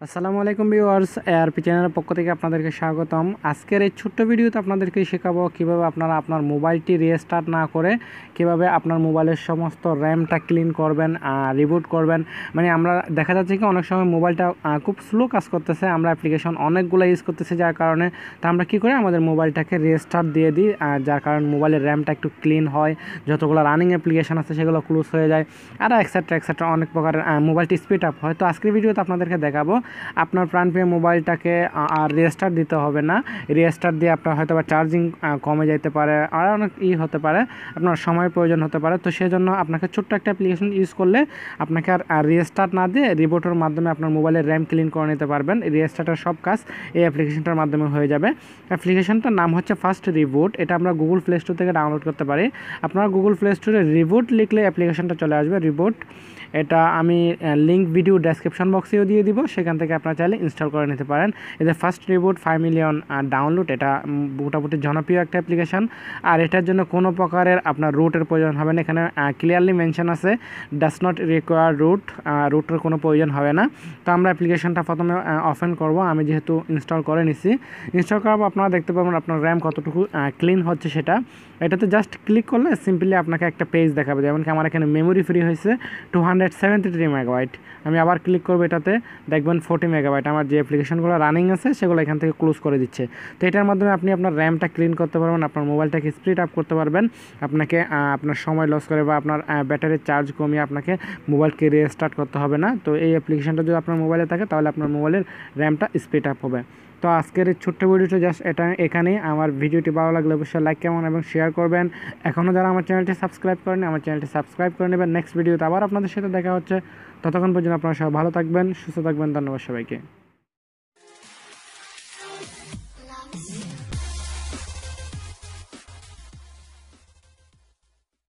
আসসালামু আলাইকুম viewers, ARP চ্যানেলের পক্ষ থেকে আপনাদেরকে স্বাগতম। আজকের এই ছোট্ট ভিডিওতে আপনাদেরকে শেখাবো কিভাবে আপনারা আপনার মোবাইলটি রিস্টার্ট না করে কিভাবে আপনার মোবাইলের সমস্ত র্যামটা ক্লিন করবেন, রিবুট করবেন। মানে আমরা দেখা যাচ্ছে কি অনেক সময় মোবাইলটা খুব স্লো কাজ করতেছে, আমরা অ্যাপ্লিকেশন অনেকগুলো ইউজ করতেছি, যার কারণে তা আমরা কী করি আমাদের মোবাইলটাকে রিস্টার্ট দিয়ে দিই, যার কারণে মোবাইলের র্যামটা একটু ক্লিন হয়, যতগুলো রানিং অ্যাপ্লিকেশন আছে সেগুলো ক্লোজ হয়ে যায়, আর এক্সেট্রা অনেক প্রকারের মোবাইলটি স্পিড আপ হয়। তো আজকের ভিডিওতে আপনাদেরকে দেখাবো আপনার প্রাণপ্রিয় মোবাইলটাকে আর রিস্টার্ট দিতে হবে না। রিস্টার্ট দিয়ে আপনার হয়তো বা চার্জিং কমে যেতে পারে, আর অনেক হতে পারে, আপনার সময়ের প্রয়োজন হতে পারে। তো সেজন্য আপনাকে ছোট্ট একটা অ্যাপ্লিকেশন ইউজ করলে আপনাকে আর রিস্টার্ট না দিয়ে রিবুটের মাধ্যমে আপনার মোবাইলের র্যাম ক্লিন করে নিতে পারবেন। রিস্টার্টের সব কাজ এই অ্যাপ্লিকেশনটার মাধ্যমে হয়ে যাবে। অ্যাপ্লিকেশনটার নাম হচ্ছে ফার্স্ট রিবুট। এটা আমরা গুগল প্লে স্টোর থেকে ডাউনলোড করতে পারি। আপনারা গুগল প্লে স্টোরে রিবুট লিখলে অ্যাপ্লিকেশনটা চলে আসবে, রিবুট। এটা আমি লিঙ্ক ভিডিও ডেসক্রিপশন বক্সেও দিয়ে দিব, সেখান থেকে আপনারা চাইলে ইনস্টল করে নিতে পারেন। এদের ফার্স্ট রিবুট 5 মিলিয়ন ডাউনলোড। এটা মোটামুটি জনপ্রিয় একটা অ্যাপ্লিকেশন, আর এটার জন্য কোনো প্রকারের আপনার রুটের প্রয়োজন হবে না। এখানে ক্লিয়ারলি মেনশন আছে ডাস নট রিকোয়ার রুটের কোনো প্রয়োজন হবে না। তো আমরা অ্যাপ্লিকেশনটা প্রথমে ওপেন করব। আমি যেহেতু ইনস্টল করে নিছি, ইনস্টল করার পর আপনারা দেখতে পাবেন আপনার র্যাম কতটুকু ক্লিন হচ্ছে সেটা। এটাতে জাস্ট ক্লিক করলে সিম্পলি আপনাকে একটা পেজ দেখাবে, যেমন কি আমার এখানে মেমোরি ফ্রি হয়েছে 273 মেগাবাইট। আমি আবার ক্লিক করবো, এটাতে দেখবেন 40 মেগাবাইট। আমার যে অ্যাপ্লিকেশনগুলো রানিং আছে সেগুলো এখান থেকে ক্লোজ করে দিচ্ছে। তো এটার মাধ্যমে আপনি আপনার র্যামটা ক্লিন করতে পারবেন, আপনার মোবাইলটাকে স্পিড আপ করতে পারবেন, আপনাকে আপনার সময় লস করে বা আপনার ব্যাটারির চার্জ কমিয়ে আপনাকে মোবাইলকে রিস্টার্ট করতে হবে না। তো এই অ্যাপ্লিকেশনটা যদি আপনার মোবাইলে থাকে তাহলে আপনার মোবাইলের র্যামটা স্পিড আপ হবে। তো আজকের এই ছোট্ট ভিডিওটা জাস্ট এখানেই। আমার ভিডিওটি ভালো লাগলে অবশ্যই লাইক কেমন এবং শেয়ার করবেন। এখনও যারা আমার চ্যানেলটি সাবস্ক্রাইব করেন আমার চ্যানেলটি সাবস্ক্রাইব করে নেবেন। নেক্সট ভিডিওতে আবার আপনাদের সাথে দেখা হচ্ছে। ততক্ষণ পর্যন্ত আপনারা সবাই ভালো থাকবেন, সুস্থ থাকবেন। ধন্যবাদ সবাইকে।